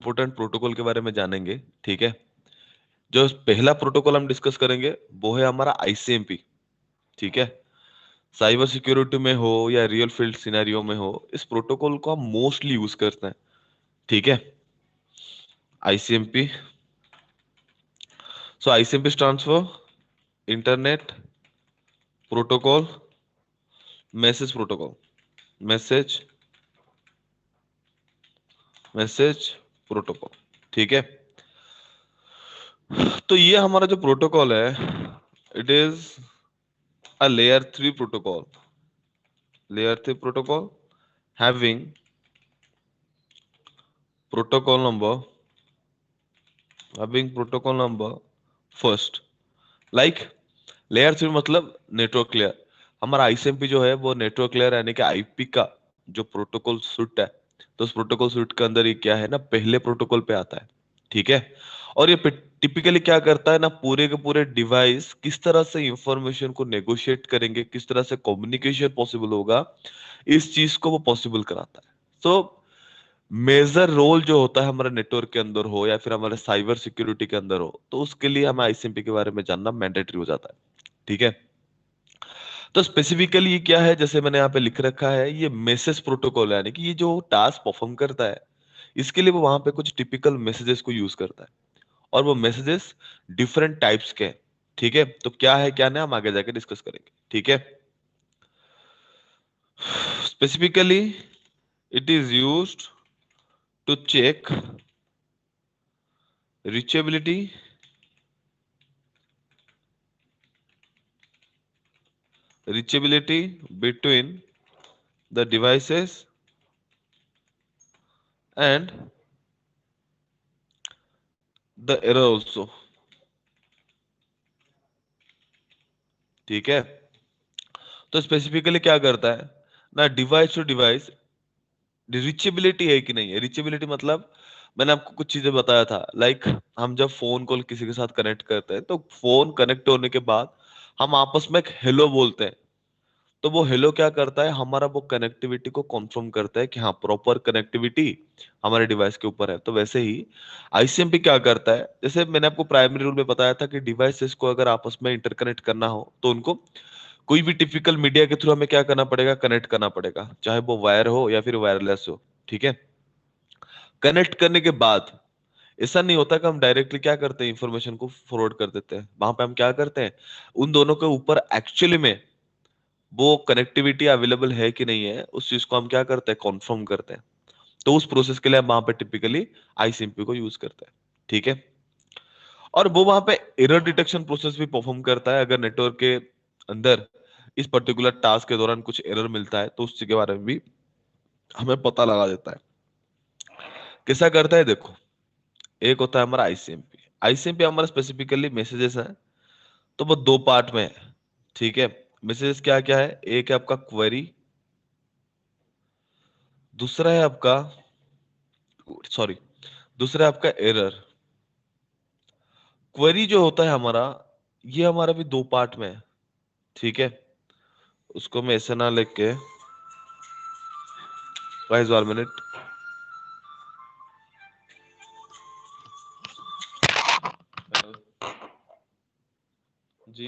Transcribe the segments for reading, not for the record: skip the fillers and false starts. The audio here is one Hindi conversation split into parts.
इंपॉर्टेंट प्रोटोकॉल के बारे में जानेंगे। ठीक है, जो पहला प्रोटोकॉल हम डिस्कस करेंगे वो है हमारा आईसीएमपी। ठीक है, साइबर सिक्योरिटी में हो या रियल फील्ड सिनेरियो में हो, इस प्रोटोकॉल को हम मोस्टली यूज करते हैं। ठीक है, ICMP. So ICMP stands for internet protocol message protocol, message message protocol. ठीक है, तो ये हमारा जो प्रोटोकॉल है, it is a layer 3 protocol, layer 3 protocol having protocol number protocol number first. Like layer 3 मतलब नेटवर्क लेयर। हमारा आईसीएमपी जो है वो नेटवर्क लेयर यानी कि आईपी का जो प्रोटोकॉल सूट है, तो उस प्रोटोकॉल सूट के अंदर ये क्या है ना, पहले प्रोटोकॉल पे आता है। ठीक है, और ये टिपिकली क्या करता है ना, पूरे के पूरे डिवाइस किस तरह से इंफॉर्मेशन को नेगोशिएट करेंगे, किस तरह से कम्युनिकेशन पॉसिबल होगा, इस चीज को वो पॉसिबल कराता है। सो मेजर रोल जो होता है हमारे नेटवर्क के अंदर हो या फिर हमारे साइबर सिक्योरिटी के अंदर हो, तो उसके लिए हमें आईसीएमपी के बारे में जानना मैंडेटरी हो जाता है। ठीक है, तो स्पेसिफिकली ये क्या है, जैसे मैंने यहाँ पे लिख रखा है, ये मैसेज प्रोटोकॉल है, यानी कि ये जो टास्क परफॉर्म करता है, इसके लिए वो वहां पे कुछ टिपिकल मैसेजेस को यूज करता है, और वो मैसेजेस डिफरेंट टाइप्स के हैं। ठीक है, तो क्या है क्या नहीं हम आगे जाके डिस्कस करेंगे। ठीक है, specifically it is used to check reachability between the devices and the error also। ठीक है, तो स्पेसिफिकली क्या करता है ना, डिवाइस टू डिवाइस रिचेबिलिटी है कि नहीं है। रिचेबिलिटी मतलब मैंने आपको कुछ चीजें बताया था, लाइक हम जब फोन कॉल किसी के साथ कनेक्ट करते हैं, तो फोन कनेक्ट होने के बाद हम आपस में एक हेलो बोलते हैं, तो वो हेलो क्या करता है, हमारा वो कनेक्टिविटी को कंफर्म करता है कि हाँ प्रॉपर कनेक्टिविटी हमारे डिवाइस के ऊपर है। तो वैसे ही आईसीएमपी क्या करता है, जैसे मैंने आपको प्राइमरी रूल में बताया था कि डिवाइसेस को अगर आपस में इंटरकनेक्ट करना हो तो उनको कोई भी टिपिकल मीडिया के थ्रू हमें क्या करना पड़ेगा, कनेक्ट करना पड़ेगा, चाहे वो वायर हो या फिर वायरलेस हो। ठीक है, कनेक्ट करने के बाद ऐसा नहीं होता कि हम डायरेक्टली क्या करते हैं, इंफॉर्मेशन को फॉरवर्ड कर देते हैं। वहां पे हम क्या करते हैं, उन दोनों के ऊपर एक्चुअली में वो कनेक्टिविटी अवेलेबल है कि नहीं है, उस चीज को हम क्या करते हैं, कॉन्फर्म करते हैं। तो उस प्रोसेस के लिए हम वहां पे टिपिकली आईसीएमपी को यूज करते हैं। ठीक है, और वो वहां पे एरर डिटेक्शन प्रोसेस भी परफॉर्म करता है। अगर नेटवर्क के अंदर इस पर्टिकुलर टास्क के दौरान कुछ एरर मिलता है, तो उस चीज के बारे में भी हमें पता लगा देता है। कैसा करता है देखो, एक होता है हमारा आईसीएमपी। आईसीएमपी हमारा स्पेसिफिकली मैसेजेस है, तो वो दो पार्ट में है। ठीक है, मैसेजेस क्या क्या है, एक है आपका क्वेरी, दूसरा है आपका, सॉरी, दूसरा है आपका एरर। क्वेरी जो होता है हमारा, ये हमारा भी दो पार्ट में है। ठीक है, उसको मैं ऐसे ना लेके, गाइस 1 मिनट। जी।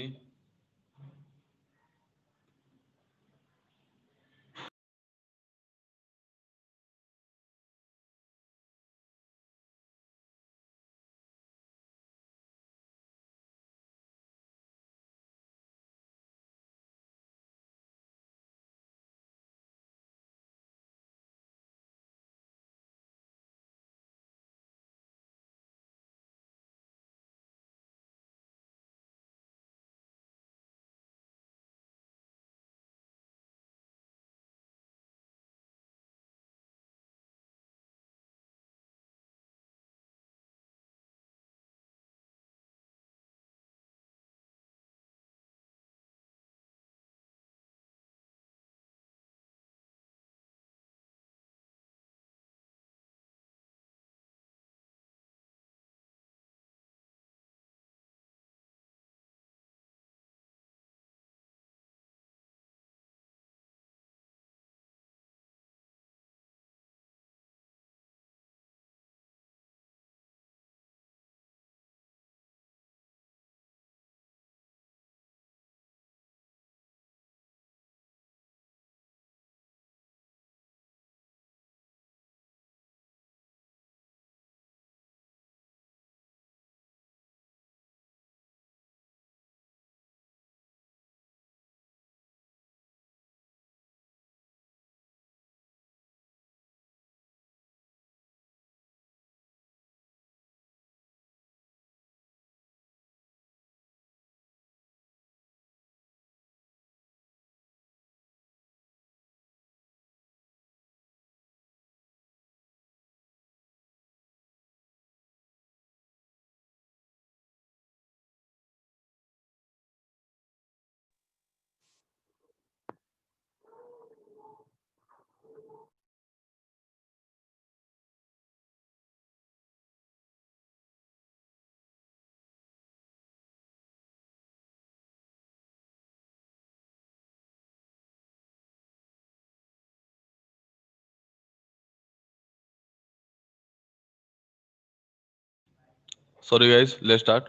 Sorry guys, let's start.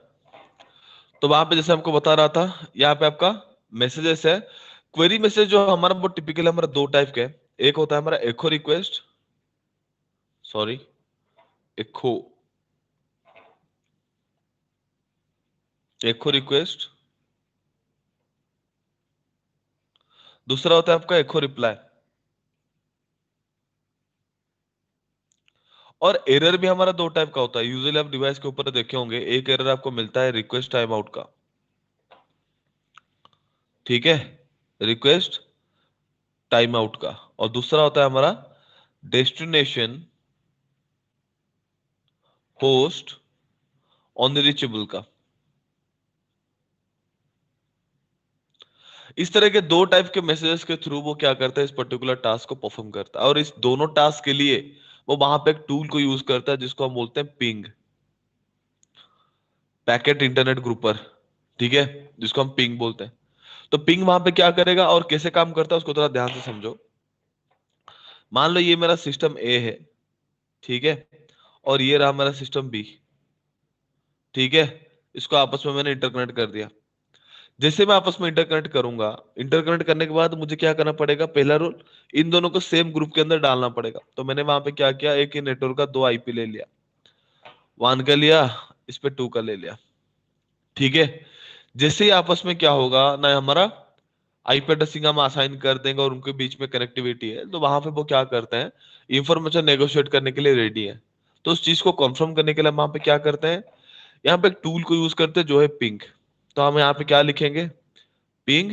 तो वहां पे जैसे हमको बता रहा था, यहाँ पे आपका मैसेजेस है। क्वेरी मैसेज जो हमारा वो टिपिकल हमारा दो टाइप का है। एक होता है हमारा एखो रिक्वेस्ट, सॉरी एखो एखो रिक्वेस्ट। दूसरा होता है आपका एखो रिप्लाई। और एरर भी हमारा दो टाइप का होता है। यूजुअली आप डिवाइस के ऊपर देखे होंगे, एक एरर आपको मिलता है रिक्वेस्ट टाइम आउट का, ठीक है, रिक्वेस्ट टाइम आउट का। और दूसरा होता है हमारा डेस्टिनेशन होस्ट अनरीचेबल का। इस तरह के दो टाइप के मैसेजेस के थ्रू वो क्या करता है, इस पर्टिकुलर टास्क को परफॉर्म करता है। और इस दोनों टास्क के लिए वो वहां पे एक टूल को यूज करता है जिसको हम बोलते हैं पिंग, पैकेट इंटरनेट ग्रुपर, ठीक है, जिसको हम पिंग बोलते हैं। तो पिंग वहां पे क्या करेगा और कैसे काम करता है उसको थोड़ा ध्यान से समझो। मान लो ये मेरा सिस्टम ए है, ठीक है, और ये रहा मेरा सिस्टम बी, ठीक है। इसको आपस में मैंने इंटरकनेक्ट कर दिया। जैसे मैं आपस में इंटरकनेक्ट करूंगा, इंटरकनेक्ट करने के बाद मुझे क्या करना पड़ेगा, पहला रूल, इन दोनों को सेम ग्रुप के अंदर डालना पड़ेगा। तो मैंने वहां पे क्या किया, एक ही नेटवर्क का दो आईपी ले लिया, वन का लिया, इस पे टू का ले लिया, ठीक है। जैसे ही आपस में क्या होगा ना, हमारा आईपी एड्रेसिंग हम असाइन कर देंगे और उनके बीच में कनेक्टिविटी है, तो वहां पे वो क्या करते हैं, इंफॉर्मेशन नेगोशिएट करने के लिए रेडी है। तो उस चीज को कंफर्म करने के लिए हम वहां पे क्या करते हैं, यहाँ पे एक टूल को यूज करते हैं जो है पिंग। तो हम यहाँ पे क्या लिखेंगे, पिंग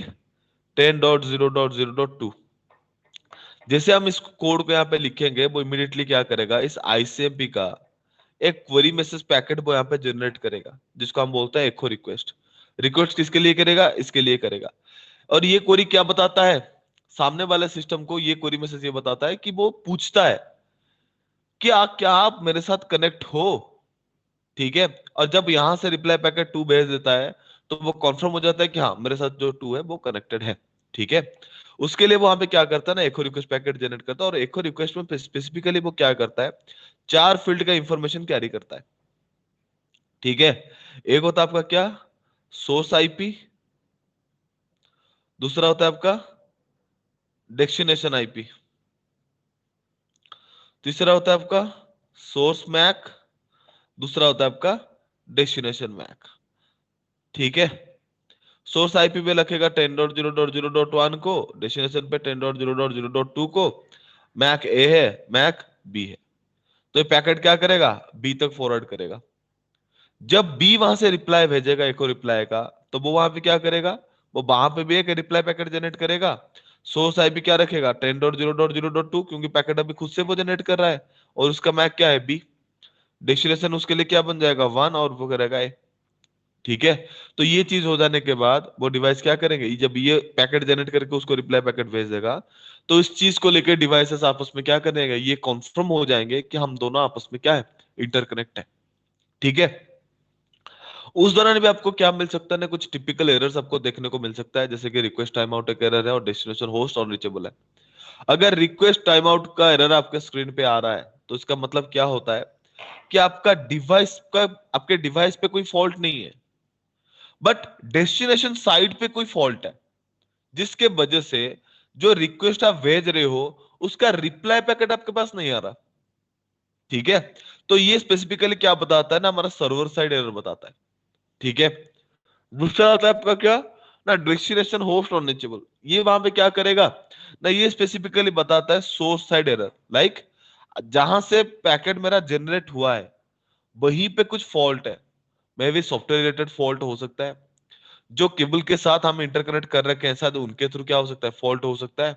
10.0.0.2। जैसे हम इस कोड को यहाँ पे लिखेंगे, वो इमीडिएटली क्या करेगा, इस आईसीएमपी का एक क्वेरी मैसेज पैकेट वो यहाँ पे जनरेट करेगा, जिसको हम बोलते हैं एखो रिक्वेस्ट। रिक्वेस्ट किसके लिए करेगा, इसके लिए करेगा। और ये क्वेरी क्या बताता है, सामने वाले सिस्टम को ये क्वेरी मैसेज ये बताता है कि वो पूछता है कि क्या आप मेरे साथ कनेक्ट हो, ठीक है। और जब यहां से रिप्लाई पैकेट टू भेज देता है, तो वो कॉन्फर्म हो जाता है कि हाँ मेरे साथ जो टू है वो कनेक्टेड है, ठीक है। उसके लिए वहां पे क्या करता है ना, एको रिक्वेस्ट पैकेट जनरेट करता है। और एको रिक्वेस्ट में स्पेसिफिकली वो क्या करता है, चार फील्ड का इंफॉर्मेशन कैरी करता है, ठीक है। एक होता है आपका क्या, सोर्स आईपी। दूसरा होता है आपका डेस्टिनेशन आईपी। तीसरा होता है आपका सोर्स मैक। दूसरा होता है आपका डेस्टिनेशन मैक, ठीक है। सोर्स आईपी पे रखेगा 10.0.0.1 को, डेस्टिनेशन पे 10.0.0.2 को। मैक ए है, मैक बी है। तो ये पैकेट क्या करेगा, बी तक फॉरवर्ड करेगा। जब बी वहां से रिप्लाई भेजेगा एको रिप्लाई का, तो वो वहां पे क्या करेगा, वो वहां पे भी एक रिप्लाई पैकेट जनरेट करेगा। सोर्स आईपी क्या रखेगा, 10.0.0.2, क्योंकि पैकेट अभी खुद से वो जनरेट कर रहा है। और उसका मैक क्या है, बी। डेस्टिनेशन उसके लिए क्या बन जाएगा, वन, और वो करेगा ए, ठीक है। तो ये चीज हो जाने के बाद वो डिवाइस क्या करेंगे, जब ये पैकेट जनरेट करके उसको रिप्लाई पैकेट भेज देगा, तो इस चीज को लेकर डिवाइसेस आपस में क्या करेंगे, ये कॉन्फर्म हो जाएंगे कि हम दोनों आपस में क्या है, इंटरकनेक्ट है, ठीक है। उस दौरान भी आपको क्या मिल सकता है ना, कुछ टिपिकल एरर्स आपको देखने को मिल सकता है, जैसे कि रिक्वेस्ट टाइम आउट एक एरर है और डेस्टिनेशन होस्ट अनरीचेबल है। अगर रिक्वेस्ट टाइम आउट का एरर आपके स्क्रीन पे आ रहा है, तो इसका मतलब क्या होता है कि आपका डिवाइस का, आपके डिवाइस पे कोई फॉल्ट नहीं है, बट डेस्टिनेशन साइड पे कोई फॉल्ट है, जिसके वजह से जो रिक्वेस्ट आप भेज रहे हो उसका रिप्लाई पैकेट आपके पास नहीं आ रहा, ठीक है। तो ये स्पेसिफिकली क्या बताता है ना, हमारा सर्वर साइड एरर बताता है, ठीक है। दूसरा आता है आपका क्या ना, डेस्टिनेशन होस्ट अनरीचेबल। ये वहां पे क्या करेगा ना, ये स्पेसिफिकली बताता है सोर्स साइड एरर, लाइक जहां से पैकेट मेरा जनरेट हुआ है वहीं पे कुछ फॉल्ट है। मे भी सॉफ्टवेयर रिलेटेड फॉल्ट हो सकता है, जो केबल के साथ हम इंटरकनेक्ट कर रखे हैं शायद उनके थ्रू क्या हो सकता है, फॉल्ट हो सकता है,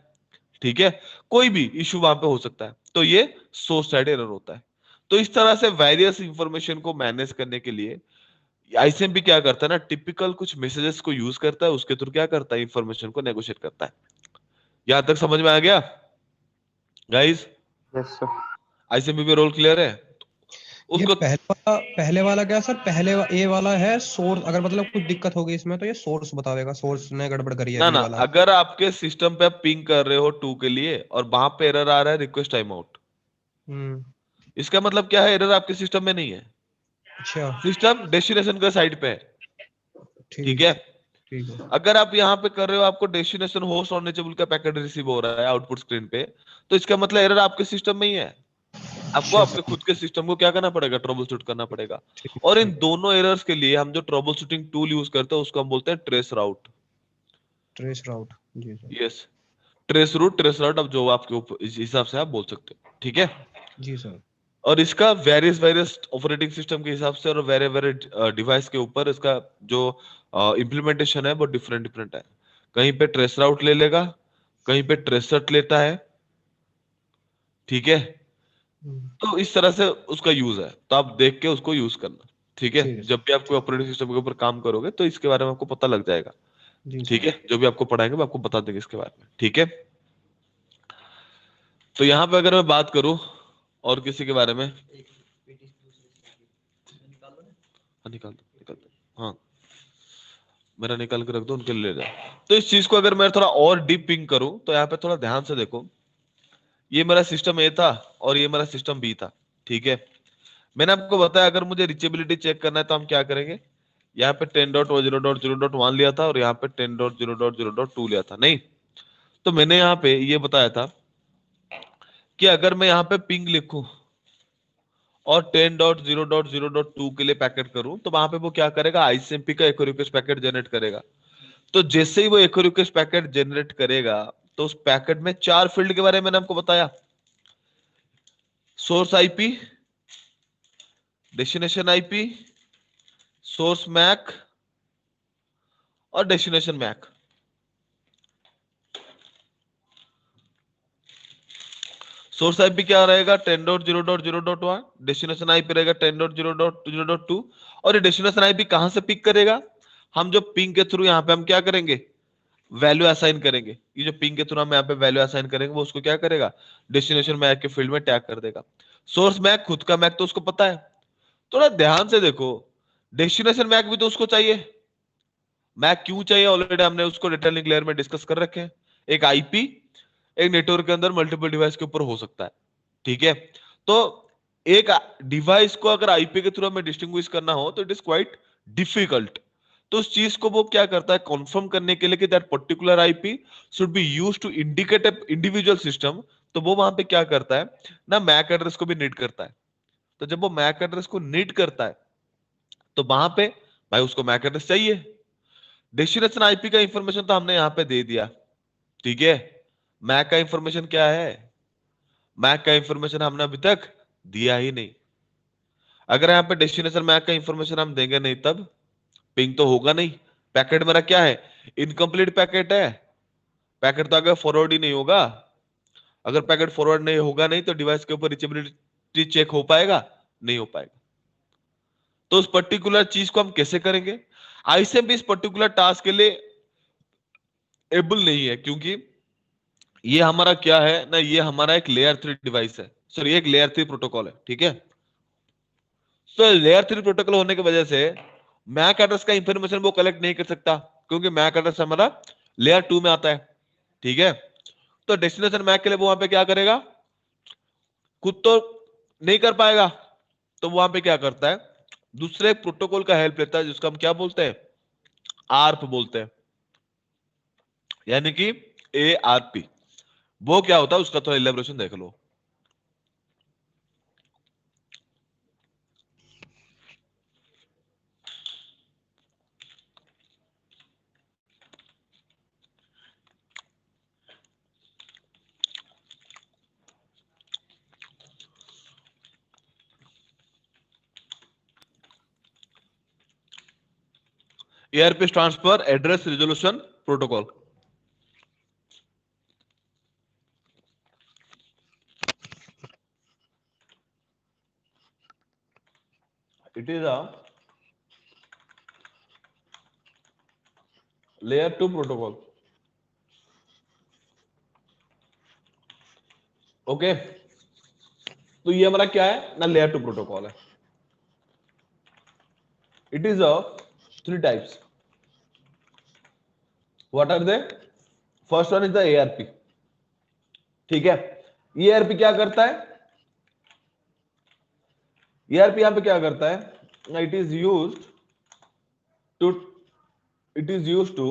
ठीक है। कोई भी इशू वहां पे हो सकता है, तो ये सोर्स साइड एरर होता है। तो इस तरह से वेरियस इंफॉर्मेशन को मैनेज करने के लिए आईसीएमपी क्या करता है ना, टिपिकल कुछ मैसेजेस को यूज करता है, उसके थ्रू क्या करता है, इंफॉर्मेशन को नेगोशिएट करता है। यहां तक समझ में आ गया गाइस? Yes sir. आईसीएमपी पे रोल क्लियर है? ये उसको पहले वाला क्या सर, ए वाला है सोर्स। अगर मतलब कुछ दिक्कत होगी इसमें तो ये सोर्स बता देगा, सोर्स ने गड़बड़ करी है ना बी ना, वाला। अगर आपके सिस्टम पे आप पिंग कर रहे हो टू के लिए और वहां पे एरर आ रहा है रिक्वेस्ट टाइम आउट, हम्म। इसका मतलब क्या है, एरर आपके सिस्टम में नहीं है, अच्छा सिस्टम डेस्टिनेशन के साइड पे है, ठीक ठीक है। ठीक है। अगर आप यहाँ पे कर रहे हो, आपको डेस्टिनेशन होस्ट और रीचेबल का पैकेट रिसीव हो रहा है आउटपुट स्क्रीन पे, तो इसका मतलब एरर आपके सिस्टम में ही है। आपको अच्छा आपके सर खुद के सिस्टम को क्या करना पड़ेगा, ट्रबल शूट करना पड़ेगा। ठीक और इन ठीक। दोनों एरर्स के लिए हम जो ट्रबल शूटिंग टूल यूज करते हैं उसको हम बोलते हैं ट्रेस राउट। ट्रेस राउट, जी सर। यस, ट्रेस राउट, अब जो आपके ऊपर इस हिसाब से आप बोल सकते हो, ठीक है। जी सर। और इसका वेरियस वेरियस ऑपरेटिंग सिस्टम के हिसाब से और वेरे वेरे डिवाइस के ऊपर इसका जो इम्प्लीमेंटेशन है वो डिफरेंट डिफरेंट है। कहीं पे ट्रेस राउट ले लेगा, कहीं पे ट्रेसट लेता है, ठीक है। हम्म, तो इस तरह से उसका यूज है, तो आप देख के उसको यूज करना, ठीक है। ठीक है जब सर। भी आप कोई ऑपरेटिंग सिस्टम के ऊपर काम करोगे तो इसके बारे में आपको पता लग जाएगा, जी ठीक सर। है। जो भी आपको पढ़ाएंगे मैं आपको बता देंगे इसके बारे में, ठीक है। तो यहाँ पे अगर मैं बात करूं और किसी के बारे में, हाँ, निकाल दो, हाँ, मेरा निकाल के रख दो, उनके लिए ले जाओ। तो इस चीज को अगर मैं थोड़ा और डीप पिंग करूं तो यहाँ पे थोड़ा ध्यान से देखो। ये मेरा सिस्टम ए था और ये मेरा सिस्टम बी था, ठीक है। मैंने आपको बताया अगर मुझे रिचेबिलिटी चेक करना है तो हम क्या करेंगे, यहाँ पे 10.0.0.1 लिया था और यहाँ पे 10.0.0.2 लिया था, नहीं। तो मैंने यहाँ पे ये बताया था कि अगर मैं यहाँ पे पिंग लिखूं और 10.0.0.2 के लिए पैकेट करूं तो वहां पे वो क्या करेगा, आईसीएमपी का एको रिक्वेस्ट पैकेट जनरेट करेगा। तो जैसे ही वो एको रिक्वेस्ट पैकेट जनरेट करेगा तो उस पैकेट में 4 फील्ड के बारे में मैंने आपको बताया, source IP, destination IP, source MAC और डेस्टिनेशन मैक। सोर्स आईपी क्या रहेगा, 10.0.0.1, डेस्टिनेशन आईपी रहेगा 10.0.0.2। और ये डेस्टिनेशन आईपी कहां से पिक करेगा, हम जो पिंग के थ्रू यहाँ पे हम क्या करेंगे, वैल्यू असाइन करेंगे। ये जो पिंग के थ्रू हम यहाँ पे वैल्यू असाइन करेंगे वो उसको क्या करेगा, डेस्टिनेशन मैक के फील्ड में टैग कर देगा। सोर्स मैक खुद का मैक तो उसको पता है, थोड़ा ध्यान से देखो, डेस्टिनेशन मैक भी तो उसको चाहिए। मैक क्यों चाहिए, ऑलरेडी हमने उसको डेटा लिंक लेयर में डिस्कस कर रखे हैं। एक आईपी एक नेटवर्क के अंदर मल्टीपल डिवाइस के ऊपर हो सकता है, ठीक है। तो एक डिवाइस को अगर आईपी के थ्रू हमें डिस्टिंग्विश करना हो तो इट इज क्वाइट डिफिकल्ट। तो उस चीज को वो क्या करता है, कंफर्म करने के लिए कि that particular IP should be used to indicate a individual system, तो वो वहां पे क्या करता है ना, मैक एड्रेस को भी नीड करता है। तो जब वो मैक एड्रेस को नीड करता है तो वहां पे भाई उसको मैक एड्रेस चाहिए। डेस्टिनेशन आईपी का इंफॉर्मेशन तो हमने यहाँ पे दे दिया, ठीक है। मैक का इंफॉर्मेशन क्या है, मैक का इंफॉर्मेशन हमने अभी तक दिया ही नहीं। अगर यहाँ पे डेस्टिनेशन मैक का इंफॉर्मेशन हम देंगे नहीं तब पिंग तो होगा नहीं। पैकेट मेरा क्या है, इनकम्प्लीट पैकेट है, पैकेट तो आगे फॉरवर्ड ही नहीं होगा। अगर पैकेट फॉरवर्ड नहीं होगा नहीं तो डिवाइस के ऊपर रीचेबिलिटी चेक हो पाएगा, नहीं हो पाएगा। तो उस पर्टिकुलर चीज को हम कैसे करेंगे, आईसीएमपी इस पर्टिकुलर टास्क के लिए एबल नहीं है, क्योंकि ये हमारा क्या है ना, ये हमारा एक लेयर 3 डिवाइस है, सॉरी एक लेयर 3 प्रोटोकॉल है, ठीक है। तो लेयर 3 प्रोटोकॉल होने की वजह से मैक एड्रेस का इंफॉर्मेशन वो कलेक्ट नहीं कर सकता, क्योंकि मैक एड्रेस हमारा लेयर 2 में आता है, ठीक है। तो डेस्टिनेशन मैक के लिए वो वहां पे क्या करेगा, खुद तो नहीं कर पाएगा, तो वहां पे क्या करता है, दूसरे प्रोटोकॉल का हेल्प लेता है जिसको हम क्या बोलते हैं, आर्प बोलते हैं, यानी कि ARP। वो क्या होता है उसका थोड़ा इलेबोरेशन देख लो। ARP stands for Address Resolution Protocol. It is a layer 2 protocol. Okay, तो ये हमारा क्या है ना, लेयर 2 प्रोटोकॉल है। It is a 3 types. What are they, first one is the ARP, ठीक है। ARP क्या करता है, ARP यहां पे क्या करता है, it is used to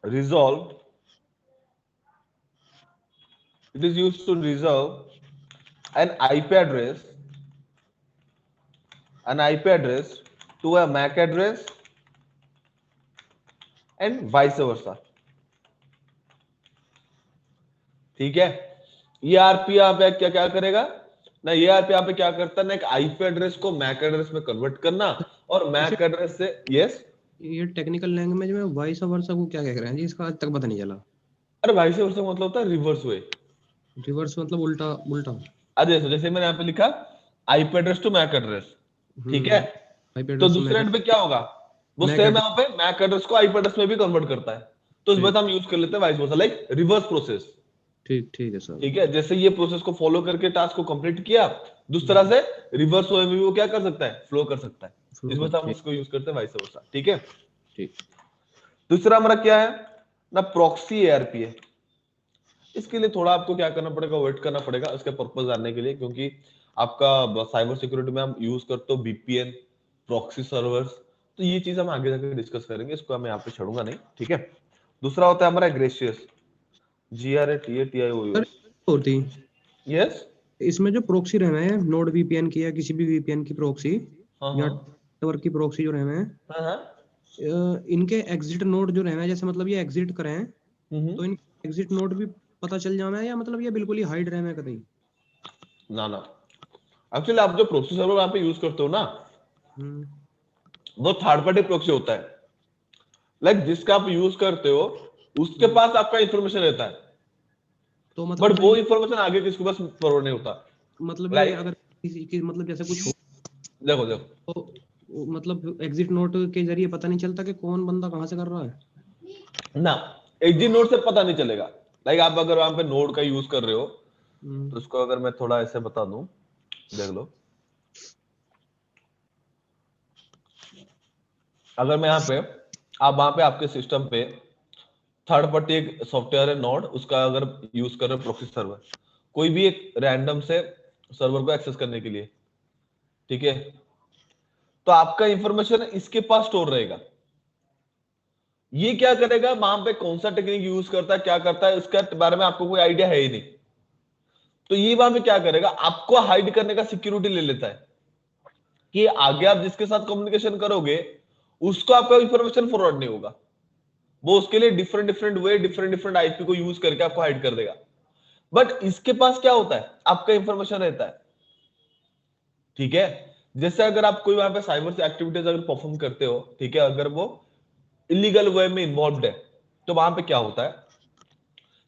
resolve an IP address to a MAC address and vice versa. ठीक है, ये आरपी यहाँ पे क्या क्या करेगा ना, ये आरपी यहाँ पे क्या करता है ना, एक आईपी एड्रेस को मैक एड्रेस में कन्वर्ट करना और मैक एड्रेस से यस। ये टेक्निकल लैंग्वेज में वाइस वर्सा को क्या कह रहे हैं जी, इसका आज तक पता नहीं चला। अरे वाइस वर्सा मतलब होता है रिवर्स वे। रिवर्स मतलब उल्टा उल्टा। अरे जैसे मैंने यहाँ पे लिखा IP address to MAC address, ठीक है, तो दूसरे एंड पे क्या होगा, वो सेम यहाँ पे मैक एड्रेस को आईपी एड्रेस में भी कन्वर्ट करता है, तो इस बात हम यूज कर लेते हैं vice versa, like reverse process. ठीक है सर। ठीक है, जैसे ये प्रोसेस को फॉलो करके टास्क को कंप्लीट किया, दूसरी तरह से रिवर्स वे में भी वो क्या कर सकता है, फ्लो कर सकता है, इस बात हम उसको यूज करते हैं वाइस वर्सा। ठीक है, ठीक। दूसरा हमारा क्या है ना, प्रॉक्सी एआरपी है। इसके लिए थोड़ा आपको क्या करना पड़ेगा, वेट करना पड़ेगा इसके पर्पस जानने के लिए, क्योंकि आपका साइबर सिक्योरिटी में हम यूज करते हो बीपीएन, प्रॉक्सी सर्वर्स, तो ये चीज हम आगे जाकर डिस्कस करेंगे, इसको मैं यहाँ पे छोड़ूंगा नहीं। ठीक है, दूसरा होता है हमारा ग्रेशियस, GRATATIOUS होती। यस, इसमें जो प्रोक्सी रहना है नोड वीपीएन की या किसी भी वीपीएन की प्रोक्सी या नेटवर्क की प्रोक्सी जो रहना है, इनके एग्जिट नोड जो रहना है, जैसे मतलब ये एग्जिट करें तो इन एग्जिट नोड भी पता चल जाना है, या मतलब ये बिल्कुल ही हाइड रहना है कहीं? ना ना, एक्चुअली आप जो प्रोक्सी सर्वर यहाँ पे यूज करते हो ना, वो थर्ड पार्टी प्रोक्सी होता है, लाइक जिसका आप यूज करते हो उसके पास आपका इंफॉर्मेशन रहता है, तो मतलब बट वो इंफॉर्मेशन आगे किसी के पास फॉरवर्ड नहीं होता। मतलब ये अगर किसी की मतलब जैसे कुछ हो, देखो तो मतलब एग्जिट नोट के जरिए पता नहीं चलता कि कौन बंदा कहां से कर रहा है ना, एग्जिट नोट से पता नहीं चलेगा। लाइक आप अगर वहां पे नोड का यूज कर रहे हो, तो उसको अगर मैं थोड़ा ऐसे बता दूं, देख लो, अगर मैं यहाँ पे आप वहां पे आपके सिस्टम पे थर्ड पार्टी एक सॉफ्टवेयर है नोड, उसका अगर यूज कर रहे हो प्रोक्सी सर्वर, कोई भी एक रैंडम से सर्वर को एक्सेस करने के लिए, ठीक है, तो आपका इंफॉर्मेशन इसके पास स्टोर रहेगा। ये क्या करेगा, वहां पे कौन सा टेक्निक यूज करता है, क्या करता है, उसके बारे में आपको कोई आइडिया है ही नहीं, तो ये वहां पे क्या करेगा, आपको हाइड करने का सिक्योरिटी ले लेता है कि आगे आप जिसके साथ कम्युनिकेशन करोगे उसको आपका इंफॉर्मेशन फॉरवर्ड नहीं होगा, वो उसके लिए different different way, different different IP को यूज करके आपको हाइड कर देगा। बट इसके पास क्या होता है, आपका इंफॉर्मेशन रहता है। ठीक है, जैसे अगर आप कोई वहां पे साइबर से एक्टिविटीज अगर परफॉर्म करते हो, ठीक है, अगर वो इलीगल वे में इन्वॉल्व है, तो वहां पे क्या होता है,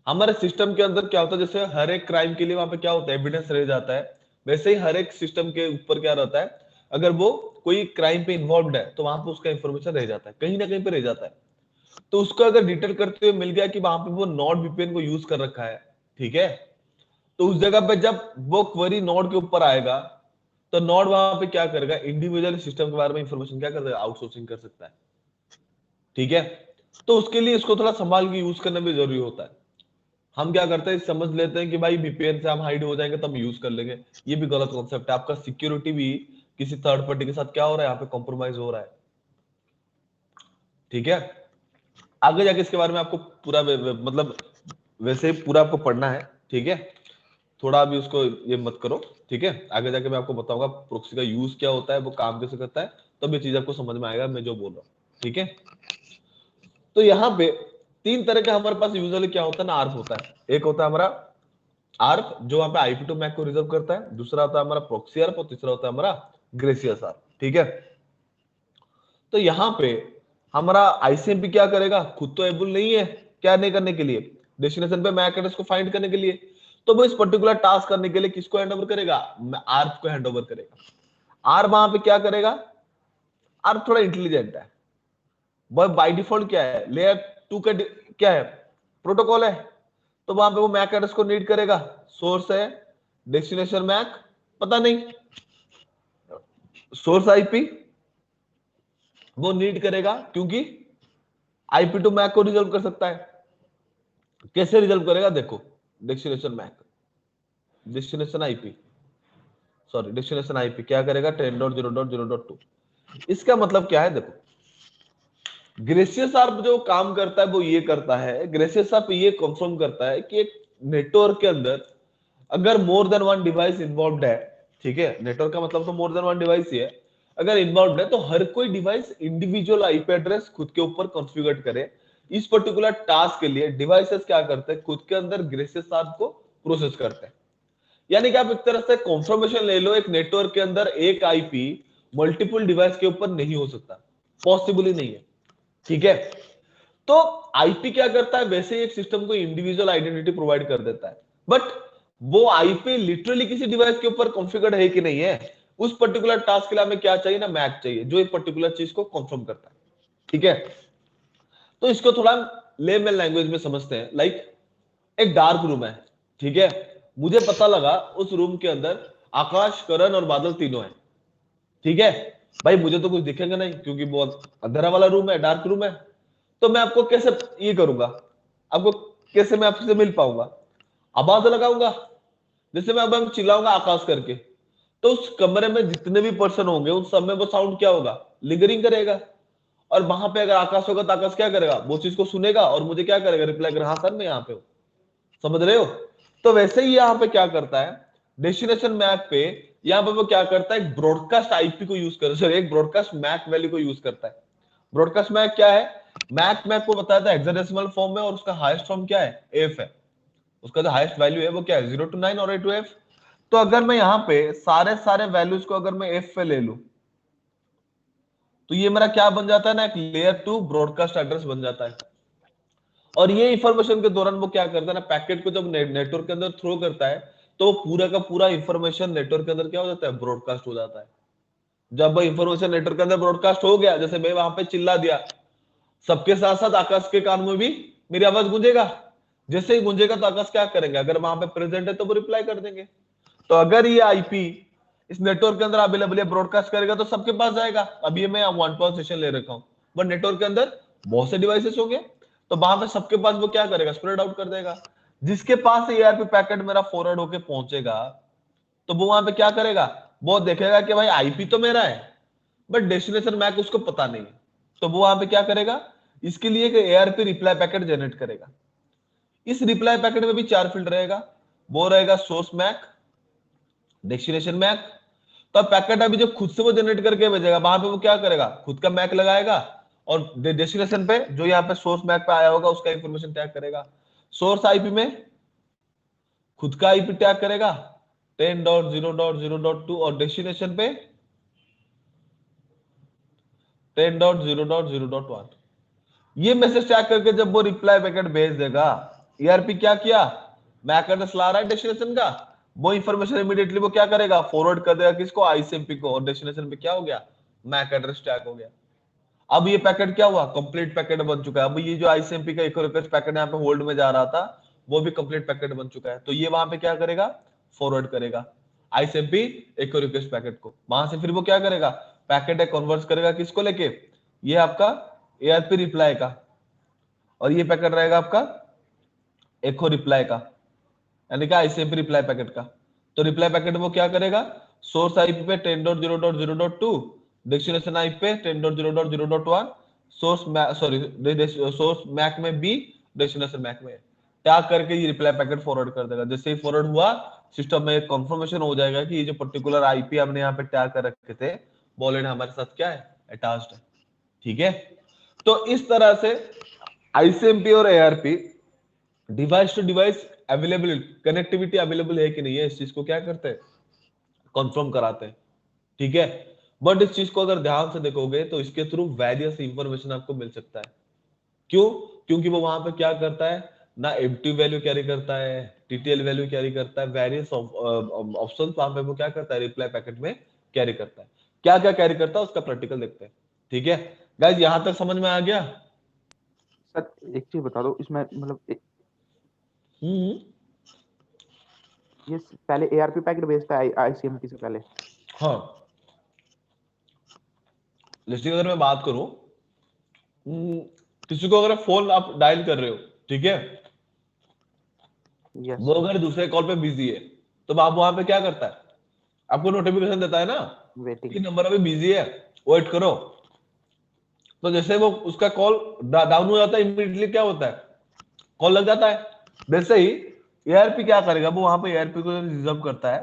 हमारे सिस्टम के अंदर क्या होता है, जैसे हर एक क्राइम के लिए वहां पे क्या होता है, एविडेंस रह जाता है, वैसे ही हर एक सिस्टम के ऊपर क्या रहता है, अगर वो कोई क्राइम पे इन्वॉल्व है तो वहां पे उसका इंफॉर्मेशन रह जाता है, कहीं ना कहीं पे रह जाता है। तो उसको अगर डिटेक्ट करते हुए मिल गया कि वहां पे वो नॉट वीपीएन को यूज कर रखा है, ठीक है, तो उस जगह पे जब वो क्वेरी नोड के ऊपर आएगा, तो नोड वहां पे क्या करेगा, इंडिविजुअल सिस्टम के बारे में इंफॉर्मेशन क्या कर देगा, आउटसोर्सिंग कर सकता है। ठीक है, तो उसके लिए इसको थोड़ा संभाल के यूज करना भी जरूरी होता है। हम क्या करते हैं, समझ लेते हैं कि भाई वीपीएन से हम हाइड हो जाएंगे तो हम यूज कर लेंगे, ये भी गलत कॉन्सेप्ट है। आपका सिक्योरिटी भी किसी थर्ड पार्टी के साथ क्या हो रहा है, यहाँ पे कॉम्प्रोमाइज हो रहा है। ठीक है, आगे जाके इसके बारे में आपको पूरा मतलब वैसे ही पूरा आपको पढ़ना है। ठीक है, थोड़ा अभी उसको ये मत करो। ठीक है, आगे जाके मैं आपको बताऊंगा प्रोक्सी का यूज क्या होता है, वो काम कैसे करता है, तब ये चीज आपको समझ में आएगा मैं जो बोल रहा हूँ। ठीक है, तो यहाँ पे तीन तरह के हमारे पास यूजुअली क्या होता है ना, आर्प होता है। एक होता है हमारा आर्प जो वहां पे आईपी टू मैक को रिजर्व करता है, दूसरा होता है हमारा प्रॉक्सी आर्प, और तीसरा होता है हमारा ग्रेसियस आर्प। ठीक है, तो यहाँ पे हमारा आईसीएमपी क्या करेगा, खुद तो एबल नहीं है क्या नहीं करने के लिए, डेस्टिनेशन पे मैक एड्रेस को फाइंड करने के लिए, तो वो इस पर्टिकुलर टास्क करने के लिए किसको हैंडओवर करेगा, आर्प को हैंडओवर करेगा। आर्प वहां पे क्या करेगा, आर्प थोड़ा इंटेलिजेंट है, वह बाय डिफॉल्ट क्या है, लेयर 2 का क्या है, प्रोटोकॉल है, तो वहां पे वो मैक एड्रेस को नीड करेगा, सोर्स है डेस्टिनेशन मैक पता नहीं, सोर्स आईपी वो नीड करेगा, क्योंकि आईपी टू मैक को रिजल्व कर सकता है। कैसे रिजल्व करेगा, देखो, destination MAC, destination IP, sorry destination IP क्या करेगा 10.0.0.2। इसका मतलब क्या है देखो, ग्रेसियस आर्प जो काम करता है वो ये करता है, ग्रेसियस आर्प ये कंफर्म करता है कि एक नेटवर्क के अंदर अगर more than one device involve है, ठीक है, नेटवर्क का मतलब तो मोर देन वन डिवाइस ही है, अगर इन्वॉल्व है तो हर कोई डिवाइस इंडिविजुअल आईपी एड्रेस खुद के ऊपर कॉन्फ़िगर करे। इस पर्टिकुलर टास्क के लिए डिवाइसेस क्या करते हैं, खुद के अंदर ग्रेसियस आर्प को प्रोसेस करते हैं। यानी कि आप एक तरह से कॉन्फर्मेशन ले लो, एक नेटवर्क के अंदर एक आईपी मल्टीपल डिवाइस के ऊपर नहीं हो सकता, पॉसिबल ही नहीं है, ठीक है। तो आईपी क्या करता है, वैसे ही एक सिस्टम को इंडिविजुअल आइडेंटिटी प्रोवाइड कर देता है, बट वो आईपी लिटरली किसी डिवाइस के ऊपर कॉन्फ़िगर्ड है कि नहीं है, उस पर्टिकुलर टास्क के लिए हमें क्या चाहिए ना, मैक चाहिए, जो एक पर्टिकुलर चीज को कंफर्म करता है, ठीक है। तो इसको थोड़ा लेमैन लैंग्वेज में समझते हैं। लाइक एक डार्क रूम है, ठीक है, मुझे पता लगा उस रूम के अंदर आकाश, करण और बादल तीनों हैं, ठीक है। भाई मुझे तो कुछ दिखेगा नहीं क्योंकि बहुत अंधेरा वाला रूम है, डार्क रूम है, तो मैं आपको कैसे ये करूंगा, आपको कैसे मैं आपसे मिल पाऊंगा, आवाज लगाऊंगा, जैसे मैं अब चिल्लाऊंगा आकाश करके, तो उस कमरे में जितने भी पर्सन होंगे उन सब में वो साउंड क्या होगा, लिंगरिंग करेगा। और वहां पे अगर आकाश होगा तो आकाश क्या करेगा, वो चीज को सुनेगा और मुझे क्या करेगा, रिप्लाई करेगा, हाँ सर मैं यहाँ पे हूँ, समझ रहे हो। तो वैसे ही यहाँ पे क्या करता है, डेस्टिनेशन मैक पे यहाँ पे वो क्या करता है, एक ब्रॉडकास्ट आईपी को यूज कर, सॉरी एक ब्रॉडकास्ट मैक वैल्यू को यूज करता है। ब्रॉडकास्ट मैक क्या है, मैक मैक को बताया था हेक्साडेसिमल फॉर्म में, और उसका हाईएस्ट फॉर्म क्या है, एफ है, उसका जो हाईएस्ट वैल्यू है वो क्या है 0 to 9 और 8 to f। तो अगर मैं यहाँ पे सारे सारे वैल्यूज को अगर मैं एफ पे ले लूं तो ये मेरा क्या बन जाता है ना, एक लेयर 2 ब्रॉडकास्ट एड्रेस बन जाता है। और ये इंफॉर्मेशन के दौरान वो क्या करता है ना, पैकेट को जब नेटवर्क के अंदर थ्रो करता है तो पूरा का पूरा इंफॉर्मेशन नेटवर्क के अंदर क्या हो जाता है, ब्रॉडकास्ट हो जाता है। जब इंफॉर्मेशन नेटवर्क के अंदर ब्रॉडकास्ट हो गया, जैसे मैं वहां पे चिल्ला दिया, सबके साथ साथ आकाश के कान में भी मेरी आवाज गूंजेगा, जैसे ही गूंजेगा तो आकाश क्या करेंगे, अगर वहां पे प्रेजेंट है तो वो रिप्लाई कर देंगे। तो अगर ये आईपी इस नेटवर्क के अंदर अवेलेबल है, ब्रॉडकास्ट करेगा तो सबके पास जाएगा। अभी मैं वन टू वन सेशन ले रखा हूँ, बट नेटवर्क के अंदर बहुत से डिवाइसेस होंगे, तो वहां पे सबके पास वो क्या करेगा, स्प्रेड आउट कर देगा। जिसके पास एआरपी पैकेट मेरा फॉरवर्ड होके पहुंचेगा तो वो वहां पे क्या करेगा, वो देखेगा कि भाई आईपी तो मेरा है बट डेस्टिनेशन मैक उसको पता नहीं है, तो वो वहां पे क्या करेगा, इसके लिए एक एआरपी रिप्लाई पैकेट जनरेट करेगा। इस रिप्लाई पैकेट में भी 4 फील्ड रहेगा, वो रहेगा सोर्स मैक, डेस्टिनेशन मैक। तो पैकेट अभी जो खुद से वो जनरेट करके भेजेगा, वहां पे वो क्या करेगा, खुद का मैक लगाएगा और डेस्टिनेशन पे जो यहाँ पे सोर्स मैक पे आया होगा उसका इंफॉर्मेशन टैग करेगा। सोर्स आईपी में खुद का आईपी टैग करेगा 10.0.0.2 और डेस्टिनेशन पे 10.0.0.1। ये मैसेज टैग करके जब वो रिप्लाई पैकेट भेज देगा, ईआरपी क्या किया, मैक एड्रेस ला रहा है डेस्टिनेशन का, वो इंफॉर्मेशन इमीडिएटली वो क्या करेगा, फॉरवर्ड कर देगा किसको, आईसीएमपी को, और डेस्टिनेशन पे क्या हो गया, मैक एड्रेस टैग हो गया। अब ये पैकेट क्या हुआ, कंप्लीट पैकेट बन चुका है। अब ये जो आईसीएमपी का एक रिक्वेस्ट पैकेट यहाँ पे होल्ड में जा रहा था वो भी कंप्लीट पैकेट बन चुका है। तो ये वहां पे क्या करेगा, फॉरवर्ड करेगा आईसीएमपी एक रिक्वेस्ट पैकेट को, वहां से फिर वो क्या करेगा, पैकेट है कन्वर्ट करेगा किसको लेके, ये आपका एआरपी रिप्लाई का, और ये पैकेट रहेगा आपका एको रिप्लाई का, यानी कि आईसीएमपी रिप्लाई पैकेट का। तो रिप्लाई पैकेट वो क्या करेगा, सोर्स आईपी पे 10.0.0.2, डेस्टिनेशन आईपी पे 10.0.0.1, सोर्स मैक में बी, डेस्टिनेशन मैक में टैग करके ये रिप्लाई पैकेट फॉरवर्ड कर देगा। जैसे ही फॉरवर्ड हुआ सिस्टम में कंफर्मेशन हो जाएगा कि ये जो पर्टिकुलर आईपी हमने यहाँ पे टैग कर रखे थे वो ऑलरेडी हमारे साथ क्या है, अटैच्ड है, ठीक है। तो इस तरह से आईसीएमपी और ARP device to device available, connectivity available है कि नहीं है, इस चीज को क्या करते हैं, कंफर्म कराते हैं, ठीक है। बट इस चीज को अगर ध्यान से देखोगे तो इसके थ्रू वेरियस इंफॉर्मेशन आपको मिल सकता है। क्यों, क्योंकि वो वहां पे क्या करता है ना, एम्प्टी वैल्यू कैरी करता है, टीटीएल वैल्यू कैरी करता है, वेरियस ऑप्शन वहां पे वो क्या करता है, रिप्लाई पैकेट में कैरी करता है। क्या क्या कैरी करता है उसका प्रैक्टिकल देखते हैं, ठीक है। गाइस यहां तक समझ में आ गया। सर एक चीज बता दो इसमें, मतलब ये पहले एआरपी पैकेट भेजता है आईसीएमपी से पहले। हाँ, जैसे अगर मैं बात करूं, किसी को अगर फोन आप डायल कर रहे हो, ठीक है, यस वो अगर दूसरे कॉल पे बिजी है तो आप वहां पे क्या करता है, आपको नोटिफिकेशन देता है ना वेटिंग कि नंबर अभी बिजी है, वेट करो। तो जैसे वो उसका कॉल डाउन हो जाता है, इमीडिएटली क्या होता है, कॉल लग जाता है। वैसे ही एआरपी क्या करेगा, वो वहां पे एआरपी को रिजर्व करता है।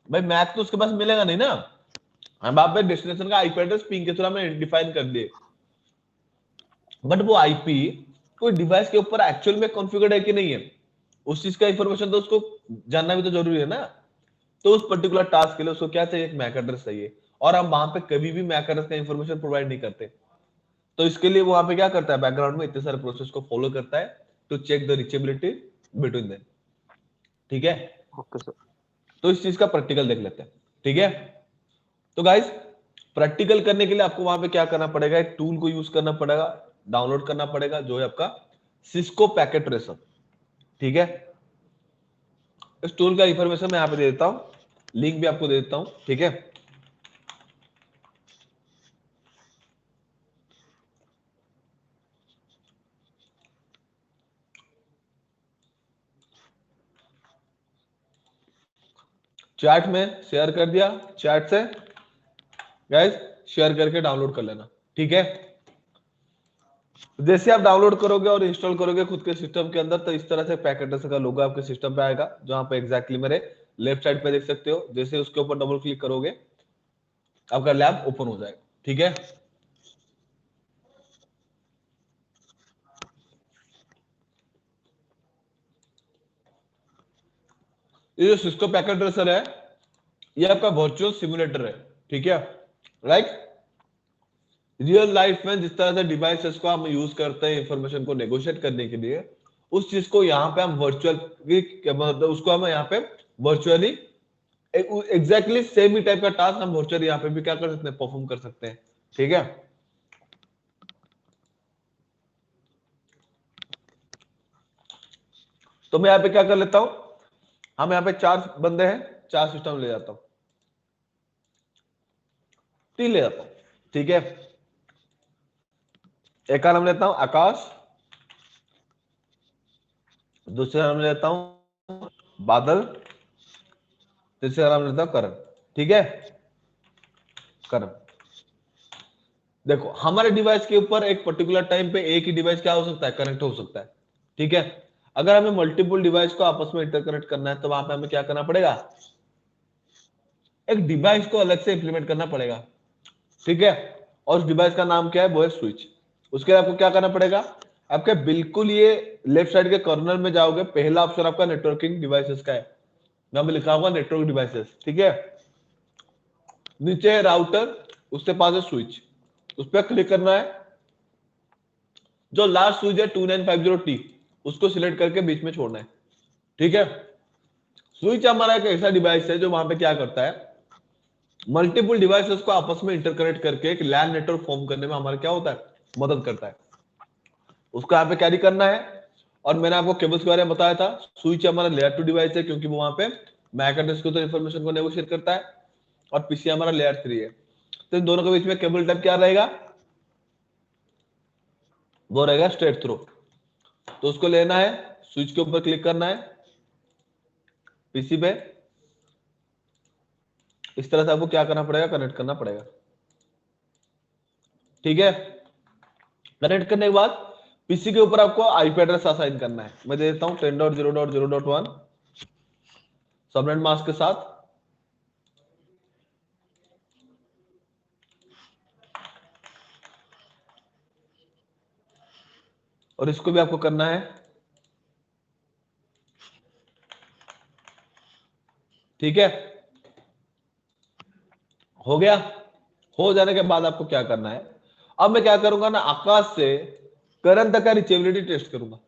भाई मैक तो उसके पास मिलेगा नहीं ना, हम आप डेस्टिनेशन का आईपी एड्रेस पिंग के थ्रू हमें डिफाइन कर दिए, बट वो आईपी कोई डिवाइस के ऊपर एक्चुअल में कॉन्फ़िगर्ड है कि नहीं है, उस चीज का इंफॉर्मेशन तो उसको जानना भी तो जरूरी है ना। तो उस पर्टिकुलर टास्क के लिए उसको क्या चाहिए, एक मैक एड्रेस चाहिए, और हम वहां पे कभी भी मैक एड्रेस का इंफॉर्मेशन प्रोवाइड नहीं करते। तो इसके लिए वो वहां पे क्या करता है, बैकग्राउंड में इतने सारे प्रोसेस को फॉलो करता है to check the reachability between them. ठीक है, ओके सर। तो इस चीज का प्रैक्टिकल देख लेते हैं। ठीक है, तो गाइस प्रैक्टिकल करने के लिए आपको वहां पे क्या करना पड़ेगा, एक टूल को यूज करना पड़ेगा, डाउनलोड करना पड़ेगा, जो है आपका सिस्को पैकेट ट्रेसर। ठीक है, इस टूल का इंफॉर्मेशन मैं यहां पे दे देता हूं, लिंक भी आपको दे देता हूं। ठीक है, चैट में शेयर कर दिया, चैट से गाइस शेयर करके डाउनलोड कर लेना। ठीक है, जैसे आप डाउनलोड करोगे और इंस्टॉल करोगे खुद के सिस्टम के अंदर, तो इस तरह से पैकेट ट्रेसर का लोगो आपके सिस्टम पे आएगा, जहां पे एग्जैक्टली मेरे लेफ्ट साइड पे देख सकते हो। जैसे उसके ऊपर डबल क्लिक करोगे आपका लैब ओपन हो जाएगा। ठीक है, ये जो सिस्को पैकेट ट्रेसर है, ये आपका वर्चुअल सिमुलेटर है। ठीक है, लाइक रियल लाइफ में जिस तरह से डिवाइसेस को हम यूज करते हैं इंफॉर्मेशन को नेगोशिएट करने के लिए, उस चीज को यहाँ पे हम वर्चुअल, मतलब उसको हम यहाँ पे वर्चुअली एग्जैक्टली सेम ही टाइप का टास्क हम वर्चुअली यहाँ पे भी क्या कर सकते हैं, परफॉर्म कर सकते हैं। ठीक है, तो मैं यहाँ पे क्या कर लेता हूं, हम यहाँ पे 4 बंदे हैं, 4 सिस्टम ले जाता हूं, 3 ले जाता हूं। ठीक है, एक का नाम लेता हूं आकाश, दूसरा नाम लेता हूं बादल, तीसरा नाम लेता हूं करण। ठीक है, करण, देखो हमारे डिवाइस के ऊपर एक पर्टिकुलर टाइम पे एक ही डिवाइस क्या हो सकता है, कनेक्ट हो सकता है। ठीक है, अगर हमें मल्टीपल डिवाइस को आपस में इंटरकनेक्ट करना है, तो वहां पे हमें क्या करना पड़ेगा, एक डिवाइस को अलग से इंप्लीमेंट करना पड़ेगा। ठीक है, और उस डिवाइस का नाम क्या है, वो है स्विच। उसके लिए आपको क्या करना पड़ेगा, आपके बिल्कुल ये लेफ्ट साइड के कॉर्नर में जाओगे, पहला ऑप्शन आपका नेटवर्किंग डिवाइसेस का है, यहाँ पे लिखा होगा नेटवर्क डिवाइसेस। ठीक है, नीचे है राउटर, उसके पास है स्विच, उस पर क्लिक करना है। जो लास्ट स्विच है 2950T, उसको सिलेक्ट करके बीच में छोड़ना है। ठीक है, स्विच हमारा एक ऐसा डिवाइस है जो वहां पे क्या करता है, मल्टीपल डिवाइसेस को आपस में इंटरकनेक्ट करके एक लैन नेटवर्क फॉर्म करने में हमारा क्या होता है, मदद करता है। उसको यहाँ पे कैरी करना है। और मैंने आपको केबल्स के बारे में बताया था, स्विच हमारा लेयर 2 डिवाइस है, क्योंकि वो वहां पे मैक एड्रेस को तो इंफॉर्मेशन को नेगोशिएट करता है, और पीसी हमारा लेयर 3 है। तो इन दोनों के बीच में केबल टाइप क्या रहेगा, वो रहेगा स्ट्रेट थ्रू। तो उसको लेना है, स्विच के ऊपर क्लिक करना है, पीसी पे इस तरह से आपको क्या करना पड़ेगा, कनेक्ट करना पड़ेगा। ठीक है, कनेक्ट करने के बाद पीसी के ऊपर आपको आईपी एड्रेस असाइन करना है। मैं दे देता हूं 10.0.0.1 सबनेट मास्क के साथ। और इसको भी आपको करना है। ठीक है, हो गया। हो जाने के बाद आपको क्या करना है, अब मैं क्या करूंगा ना, आकाश से करण तक का रिचेबिलिटी टेस्ट करूंगा।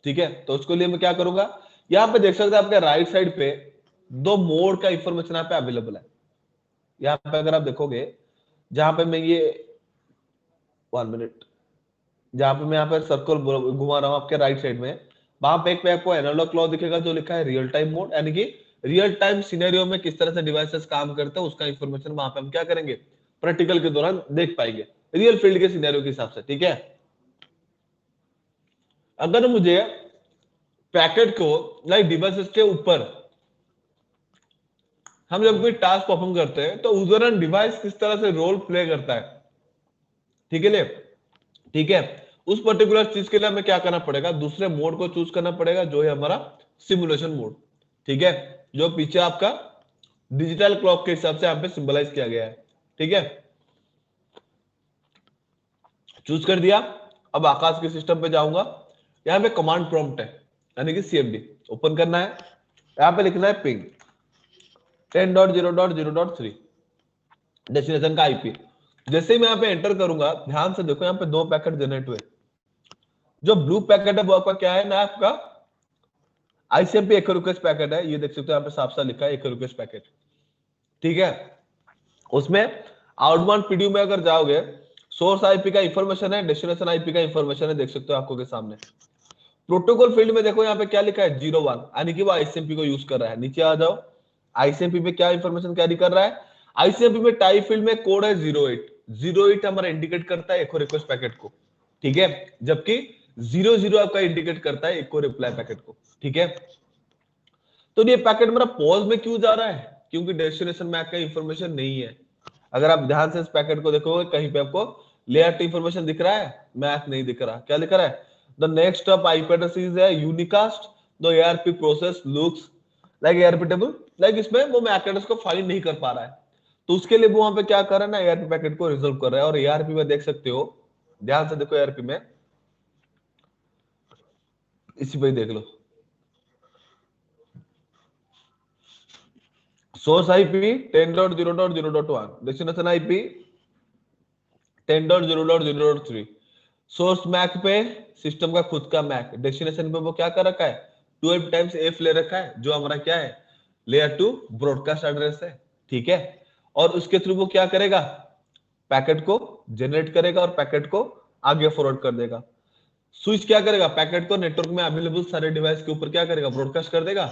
ठीक है, तो उसके लिए मैं क्या करूंगा, यहां पे देख सकते हैं आपके राइट साइड पे 2 मोड का इंफॉर्मेशन यहाँ पे अवेलेबल है। यहाँ पे अगर आप देखोगे, जहां पे मैं ये 1 मिनट, जहां पे मैं यहाँ पे सर्कल घुमा रहा हूँ आपके राइट साइड में, वहां पे एक पे आपको एनालॉग क्लॉक दिखेगा जो लिखा है रियल टाइम मोड, यानी कि रियल टाइम सिनेरियो में किस तरह से डिवाइसेस काम करते हैं उसका इंफॉर्मेशन वहां पे हम क्या करेंगे, प्रैक्टिकल के दौरान देख पाएंगे, रियल फील्ड के सिनेरियो के हिसाब से। ठीक है, अगर मुझे पैकेट को लाइक डिवाइसेस के ऊपर हम जब कोई टास्क परफॉर्म करते हैं तो यूजर एंड डिवाइस किस तरह से रोल प्ले करता है, ठीक है, ठीक है, उस पर्टिकुलर चीज के लिए हमें क्या करना पड़ेगा, दूसरे मोड को चूज करना पड़ेगा जो है हमारा सिमुलेशन मोड, ठीक है, जो पीछे आपका डिजिटल क्लॉक के हिसाब से यहाँ पे सिंबलाइज किया गया है, ठीक है, चूज कर दिया। अब आकाश के सिस्टम पे जाऊंगा, यहाँ पे कमांड प्रॉम्प्ट है यानी कि सीएमडी ओपन करना है, यहाँ पे लिखना है पिंग 10.0.0.3 डेस्टिनेशन का आईपी। जैसे ही मैं यहाँ पे एंटर करूंगा, ध्यान से देखो यहाँ पे 2 पैकेट जनरेट हुए। जो ब्लू पैकेट है वो आपका क्या है ना, आपका आईसीएमपी एक रिक्वेस्ट पैकेट है, ये देख सकते हो यहाँ पे साफ साफ लिखा है एक रिक्वेस्ट पैकेट, ठीक है। उसमें आउटबाउंड पीडीयू में अगर जाओगे, सोर्स आईपी का इंफॉर्मेशन है, डेस्टिनेशन आईपी का इंफॉर्मेशन है, देख सकते हो आपको के सामने। प्रोटोकॉल फील्ड में देखो यहाँ पे क्या लिखा है 01, यानी कि वो आईसीएमपी को यूज कर रहा है। नीचे आ जाओ, आईसीएमपी पे क्या इंफॉर्मेशन कैरी कर रहा है, आईसीएमपी में टाइप फील्ड में कोड है 08 हमारा इंडिकेट करता है एक रिक्वेस्ट पैकेट को, ठीक है, जबकि 00 आपका इंडिकेट करता है एक रिप्लाई पैकेट को, ठीक है। तो ये पैकेट मेरा पॉज में क्यों जा रहा है, क्योंकि डेस्टिनेशन मैक का इंफॉर्मेशन नहीं है। अगर आप ध्यान से इस पैकेट को देखोगे, कहीं पे आपको लेयर इंफॉर्मेशन दिख रहा है, मैक नहीं दिख रहा। क्या लिख रहा है, the next up IP address is unicast the ARP process looks like ARP table, like इसमें वो मैक एड्रेस को फाइंड नहीं कर पा रहा है। तो उसके लिए वो वहां पे क्या कर रहा है ना, एआरपी पैकेट को रिजॉल्व कर रहा है। और एआरपी में देख सकते हो, ध्यान से देखो, एआरपी में इसी पे देख लो, source IP 10.0.0.1 destination IP 10.0.0.3। Source MAC पे सिस्टम का खुद का मैक, डेस्टिनेशन पे वो क्या कर रखा है 12 टाइम्स एफ ले रखा है, जो हमारा क्या है लेयर 2 ब्रॉडकास्ट एड्रेस है, ठीक है। और उसके थ्रू वो क्या करेगा, पैकेट को जनरेट करेगा और पैकेट को आगे फॉरवर्ड कर देगा। स्विच क्या करेगा, पैकेट को नेटवर्क में अवेलेबल सारे डिवाइस के ऊपर क्या करेगा, ब्रॉडकास्ट कर देगा।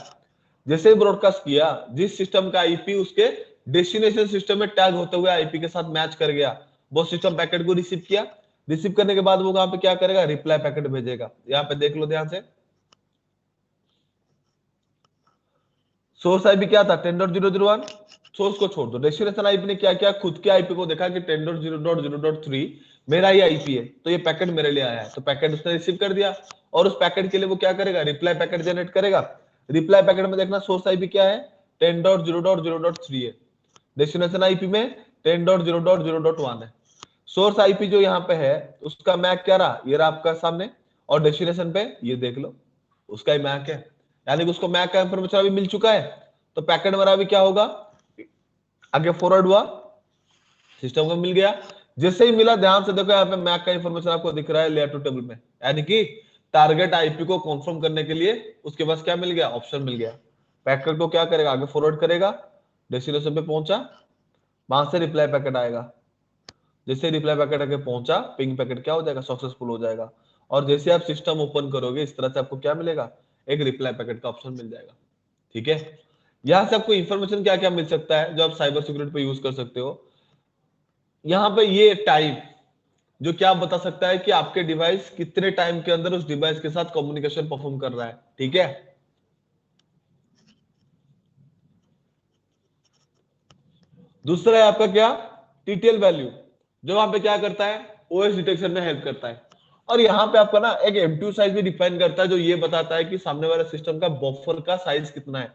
जैसे ही ब्रॉडकास्ट किया, जिस सिस्टम का आईपी उसके डेस्टिनेशन सिस्टम में टैग होते हुए आईपी के साथ मैच कर गया, वो सिस्टम पैकेट को रिसीव किया। रिसीव करने के बाद वो वहां पे क्या करेगा, रिप्लाई पैकेट भेजेगा। यहाँ पे देख लो ध्यान से, सोर्स आईपी क्या था 10.0.0.1, सोर्स को छोड़ दो। डेस्टिनेशन आईपी ने क्या किया, खुद के आईपी को देखा कि 10.0.0.3 मेरा ही आईपी है, तो ये पैकेट मेरे लिए आया है, तो पैकेट उसने रिसीव कर दिया। और उस पैकेट के लिए वो क्या करेगा, रिप्लाई पैकेट जनरेट करेगा। रिप्लाई पैकेट में देखना सोर्स आईपी क्या है 10.0.0.3 है, डेस्टिनेशन आईपी में 10.0.0.1 है। सोर्स आईपी जो यहाँ पे है उसका मैक क्या रहा, ये रहा आपका सामने, और डेस्टिनेशन पे ये देख लो उसका ही मैक है, यानी कि उसको मैक का इंफॉर्मेशन अभी मिल चुका है। तो पैकेट मेरा अभी क्या होगा, आगे फॉरवर्ड हुआ, सिस्टम को मिल गया। जैसे ही मिला, ध्यान से देखो यहाँ पे मैक का इंफॉर्मेशन आपको दिख रहा है लेयर 2 टेबल में, यानी कि टारगेट आईपी को कंफर्म करने के लिए उसके पास क्या मिल गया, ऑप्शन मिल गया। पैकेट को क्या करेगा, आगे फॉरवर्ड करेगा, डेस्टिनेशन पे पहुंचा, वहां से रिप्लाई पैकेट आएगा। जैसे रिप्लाई पैकेट आगे पहुंचा, पिंग पैकेट क्या हो जाएगा, सक्सेसफुल हो जाएगा। और जैसे आप सिस्टम ओपन करोगे, इस तरह से आपको क्या मिलेगा, एक रिप्लाई पैकेट का ऑप्शन मिल जाएगा, ठीक है। यहां से आपको इंफॉर्मेशन क्या क्या मिल सकता है जो आप साइबर सिक्योरिटी पे यूज कर सकते हो। यहाँ पे ये टाइम जो क्या बता सकता है कि आपके डिवाइस कितने टाइम के अंदर उस डिवाइस के साथ कम्युनिकेशन परफॉर्म कर रहा है, ठीक है। दूसरा है आपका क्या, टीटीएल वैल्यू, जो वहां पे क्या करता है, ओएस डिटेक्शन में हेल्प करता है। और यहाँ पे आपका ना एक एमटीयू साइज भी डिफाइन करता है, जो ये बताता है कि सामने वाले सिस्टम का बफर का साइज कितना है,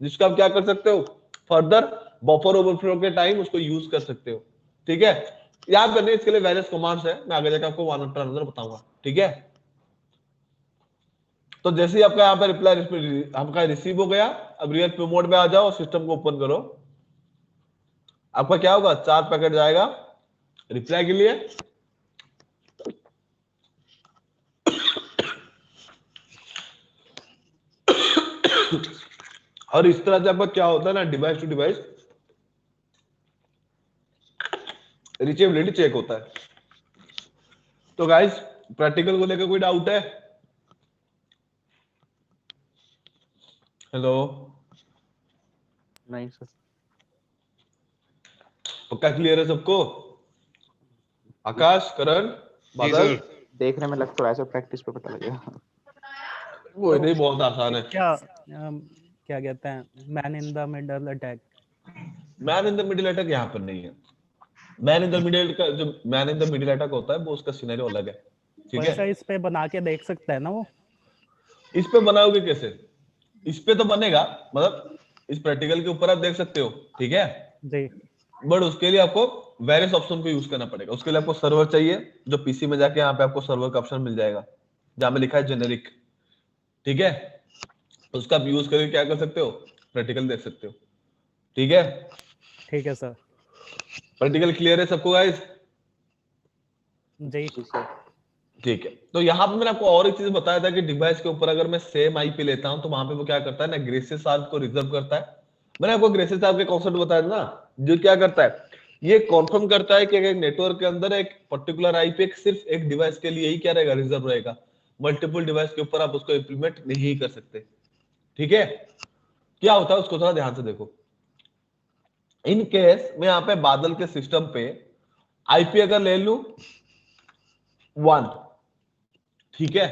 जिसका आप क्या कर सकते हो, फर्दर बफर ओवरफ्लो के टाइम उसको यूज कर सकते हो, ठीक है। याद करने इसके लिए वेरियस कमांड्स है, मैं आगे जाकर आपको वन आफ्टर अनदर बताऊंगा, ठीक है। तो जैसे ही आपका यहाँ पे रिप्लाई आपका रिसीव हो गया, अब रियल पे मोड में आ जाओ, सिस्टम को ओपन करो, आपका क्या होगा, 4 पैकेट जाएगा रिप्लाई के लिए। और इस तरह से आपका क्या होता है ना, device to device reachability check होता है। तो गाइस, प्रैक्टिकल को लेकर कोई डाउट है? हेलो, नहीं सर। पक्का क्लियर है सबको? आकाश, करण, बादल, देखने में लग तो ऐसा, प्रैक्टिस पे पता लगेगा। वो नहीं, बहुत आसान है। क्या कहते हैं, man in the middle attack, man in the middle attack यहाँ पर नहीं है। मैन इन द मिडिल का जो man in the middle attack होता है वो उसका सिनेरियो अलग है, ठीक है। इस पे बना के देख सकते हैं ना वो। इस पे बनाओगे कैसे? इस पे तो बनेगा, मतलब इस प्रैक्टिकल के ऊपर आप देख सकते हो, ठीक है जी। बट उसके लिए आपको वेरियस ऑप्शन को यूज करना पड़ेगा। उसके लिए आपको सर्वर चाहिए, जो पीसी में जाके यहाँ पे आपको सर्वर का ऑप्शन मिल जाएगा जहां पे लिखा है जेनेरिक, ठीक है। उसका आप यूज करके क्या कर सकते हो, प्रैक्टिकल देख सकते हो, ठीक है। ठीक है सर। प्रैक्टिकल क्लियर है सबको गाइस? जी ठीक है। तो यहाँ पे मैंने आपको और एक चीज बताया था कि डिवाइस के ऊपर अगर मैं सेम आईपी लेता हूं तो वहां पे वो क्या करता है ना, ग्रेसियस आर्म को रिजर्व करता है। मैंने आपको ग्रेसियस आर्म के कॉन्सेप्ट बताया था ना, जो क्या करता है, ये कॉन्फर्म करता है कि अगर नेटवर्क के अंदर एक पर्टिकुलर आईपी सिर्फ एक डिवाइस के लिए ही क्या रहेगा, रिजर्व रहेगा। मल्टीपल डिवाइस के ऊपर आप उसको इंप्लीमेंट नहीं कर सकते, ठीक है। क्या होता है उसको थोड़ा ध्यान से देखो। इन केस मैं यहाँ पे बादल के सिस्टम पे आईपी अगर ले लू 1, ठीक है।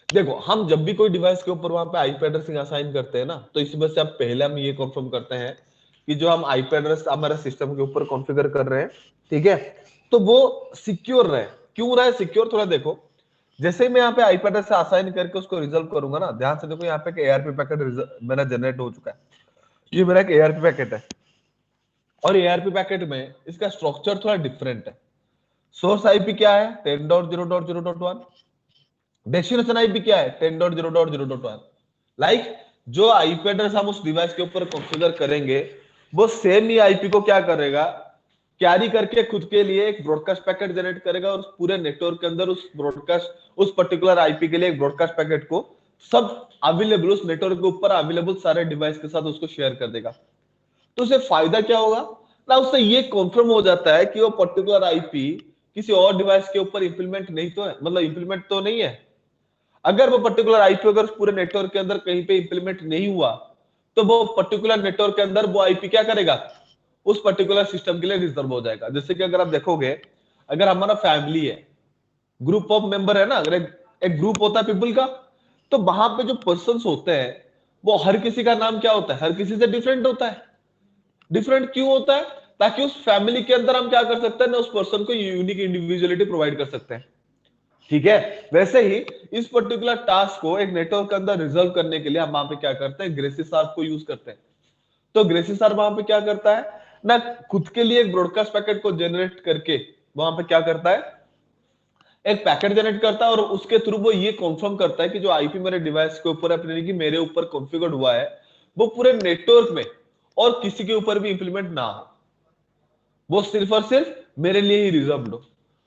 देखो हम जब भी कोई डिवाइस के ऊपर वहां पे आईपी एड्रेस असाइन करते हैं ना, तो इसी वजह से आप पहले हम ये कंफर्म करते हैं कि जो हम आईपी एड्रेस हमारे सिस्टम के ऊपर कॉन्फ़िगर कर रहे हैं, ठीक है, तो वो सिक्योर रहे। क्यों रहे सिक्योर, थोड़ा देखो। जैसे ही मैं यहाँ पे आईपी एड्रेस से असाइन करके उसको रिजल्व करूंगा ना, ध्यान से देखो यहाँ पे एआरपी पैकेट मेरा जनरेट हो चुका है। ये मेरा एक एआरपी पैकेट है और एआरपी पैकेट में इसका स्ट्रक्चर थोड़ा डिफरेंट है। सोर्स आईपी क्या है 10.0.0.1, डेस्टिनेशन आईपी क्या है 10.0.0.1। लाइक जो आईपी एड्रेस हम उस डिवाइस के ऊपर कॉन्फ़िगर करेंगे वो सेम ही आईपी को क्या करेगा, कैरी करके खुद के लिए एक ब्रॉडकास्ट पैकेट जनरेट करेगा और उस पूरे नेटवर्क के अंदर उस पर्टिकुलर आईपी के लिए एक ब्रॉडकास्ट पैकेट को सब अवेलेबल उस नेटवर्क के ऊपर अवेलेबल सारे डिवाइस के साथ उसको शेयर कर देगा। तो उससे फायदा क्या होगा ना, उससे ये कंफर्म हो जाता है कि वो पर्टिकुलर आईपी किसी और डिवाइस के ऊपर इंप्लीमेंट नहीं तो है, मतलब इंप्लीमेंट तो नहीं है। अगर वो पर्टिकुलर आईपी अगर पूरे नेटवर्क के अंदर कहीं पे इंप्लीमेंट नहीं हुआ तो वो पर्टिकुलर नेटवर्क के अंदर वो आईपी क्या करेगा, उस पर्टिकुलर सिस्टम के लिए रिजर्व हो जाएगा। जैसे कि अगर आप देखोगे, अगर हमारा फैमिली है, ग्रुप ऑफ मेंबर है ना, अगर एक ग्रुप होता है पीपल का, तो वहां पे जो पर्संस होते हैं वो हर किसी का नाम क्या होता है, हर किसी से डिफरेंट होता है। डिफरेंट क्यों होता है, ताकि उस फैमिली के अंदर हम क्या कर सकते हैं ना, उस पर्सन को यूनिक इंडिविजुअलिटी प्रोवाइड कर सकते हैं, ठीक है। वैसे ही इस पर्टिकुलर टास्क को एक नेटवर्क के अंदर रिजर्व करने के लिए हम वहां पे क्या करते हैं, ग्रेसिस आर्म को यूज करते हैं। तो ग्रेसिस आर्म वहां पे क्या करता है ना, खुद के लिए एक ब्रॉडकास्ट पैकेट को जनरेट करके वहां पे क्या करता है, एक पैकेट जनरेट करता है और उसके थ्रू वो ये कंफर्म करता है कि जो आईपी मेरे डिवाइस के ऊपर अपने की मेरे ऊपर कॉन्फ़िगर्ड हुआ है वो पूरे नेटवर्क में और किसी के ऊपर भी इंप्लीमेंट ना हो, वो सिर्फ और सिर्फ मेरे लिए ही रिजर्व्ड हो।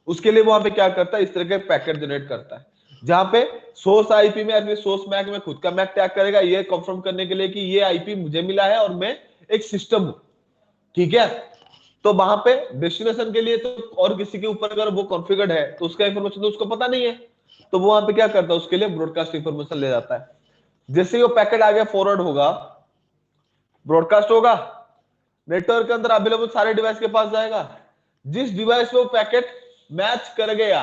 उसके लिए वहां पे क्या करता है, इस तरह के पैकेट जनरेट करता है, जहां पे सोर्स आईपी में अपने सोर्स मैक में खुद का मैक टैग करेगा ये कंफर्म करने के लिए कि ये आईपी मुझे मिला है और मैं एक सिस्टम हूं, ठीक है। तो वहां पे डेस्टिनेशन के लिए तो और किसी के ऊपर अगर वो कॉन्फ़िगर्ड है तो उसका इंफॉर्मेशन तो उसको पता नहीं है, तो वो वहां पे क्या करता है, उसके लिए ब्रॉडकास्ट इंफॉर्मेशन ले जाता है। जैसे ही वो पैकेट आगे फॉरवर्ड होगा, ब्रॉडकास्ट होगा, नेटवर्क के अंदर अवेलेबल सारे डिवाइस के पास जाएगा। जिस डिवाइस पे वो पैकेट मैच कर गया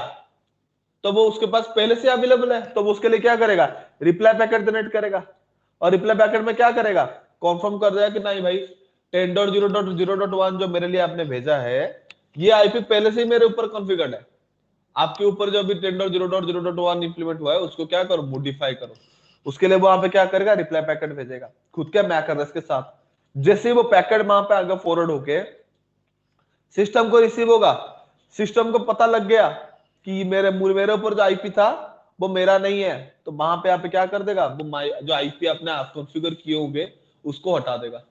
तो वो उसके पास पहले से अवेलेबल है, तो वो उसके लिए क्या करेगा, रिप्लाई पैकेट जनरेट करेगा और रिप्लाई पैकेट में क्या करेगा, कंफर्म कर देगा कि नहीं भाई 10.0.0.1 जो मेरे लिए आपने भेजा है ये आईपी पहले से ही मेरे ऊपर कॉन्फ़िगर्ड है। आपके ऊपर जो अभी 10.0.0.1 इंप्लीमेंट हुआ है उसको क्या करो, मॉडिफाई करो। उसके लिए वहां पे क्या करेगा, रिप्लाई पैकेट भेजेगा खुद के मैक एड्रेस के साथ। जैसे ही वो पैकेट वहां पे आगे फॉरवर्ड होके सिस्टम को रिसीव होगा, सिस्टम को पता लग गया कि मेरे ऊपर जो आईपी था वो मेरा नहीं है, तो वहां पे आप क्या कर देगा, वो जो आईपी अपने कॉन्फ़िगर किए होंगे उसको हटा देगा।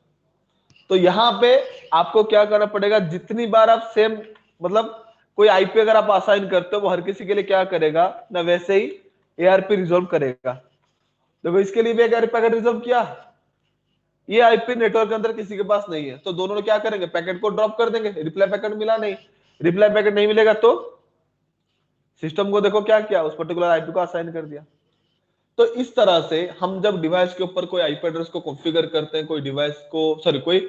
तो यहाँ पे आपको क्या करना पड़ेगा, जितनी बार आप सेम मतलब कोई आईपी अगर आप असाइन करते हो वो हर किसी के लिए क्या करेगा ना, वैसे ही एआरपी रिजॉल्व करेगा। तो इसके लिए भी एक एआरपी पैकेट रिजॉल्व किया, ये आईपी नेटवर्क के अंदर किसी के पास नहीं है, तो दोनों ने क्या करेंगे, पैकेट को ड्रॉप कर देंगे। रिप्लाई पैकेट मिला नहीं, रिप्लाई पैकेट नहीं मिलेगा तो सिस्टम को देखो क्या किया, उस पर्टिकुलर आईपी को असाइन कर दिया। तो इस तरह से हम जब डिवाइस के ऊपर कोई आईपी एड्रेस को कॉन्फ़िगर करते हैं, कोई डिवाइस को कोई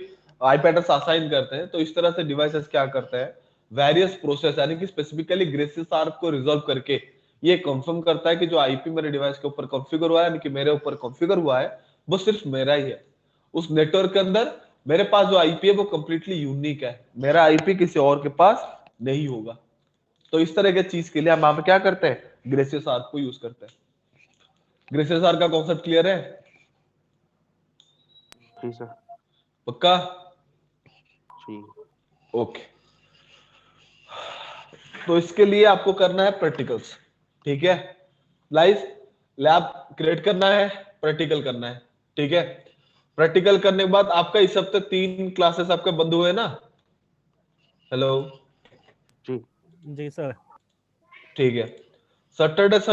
आईपी एड्रेस असाइन करते हैं, तो इस तरह से डिवाइसेस क्या करते हैं, वेरियस प्रोसेस यानी कि स्पेसिफिकली ग्रेसिस आर्म को रिजॉल्व करके ये कंफर्म करता है कि जो आईपी मेरे डिवाइस के ऊपर कॉन्फ़िगर हुआ है, यानी कि मेरे ऊपर कॉन्फ़िगर हुआ है वो सिर्फ मेरा ही है। उस नेटवर्क के अंदर मेरे पास जो आईपी है वो कंप्लीटली यूनिक है, मेरा आईपी किसी और के पास नहीं होगा। तो इस तरह के चीज के लिए हम यहाँ पे क्या करते हैं, ग्रेसियस आर्क को यूज करते हैं। ग्रेसियस आर्क का कॉन्सेप्ट क्लियर है? जी सर। पक्का? जी। ओके, तो इसके लिए आपको करना है प्रैक्टिकल्स, ठीक है। लाइव लैब क्रिएट करना है, प्रैक्टिकल करना है, ठीक है। प्रैक्टिकल करने के बाद आपका इस हफ्ते 3 क्लासेस आपके बंद हुए ना? हेलो? जी जी सर। ठीक है, सैटरडे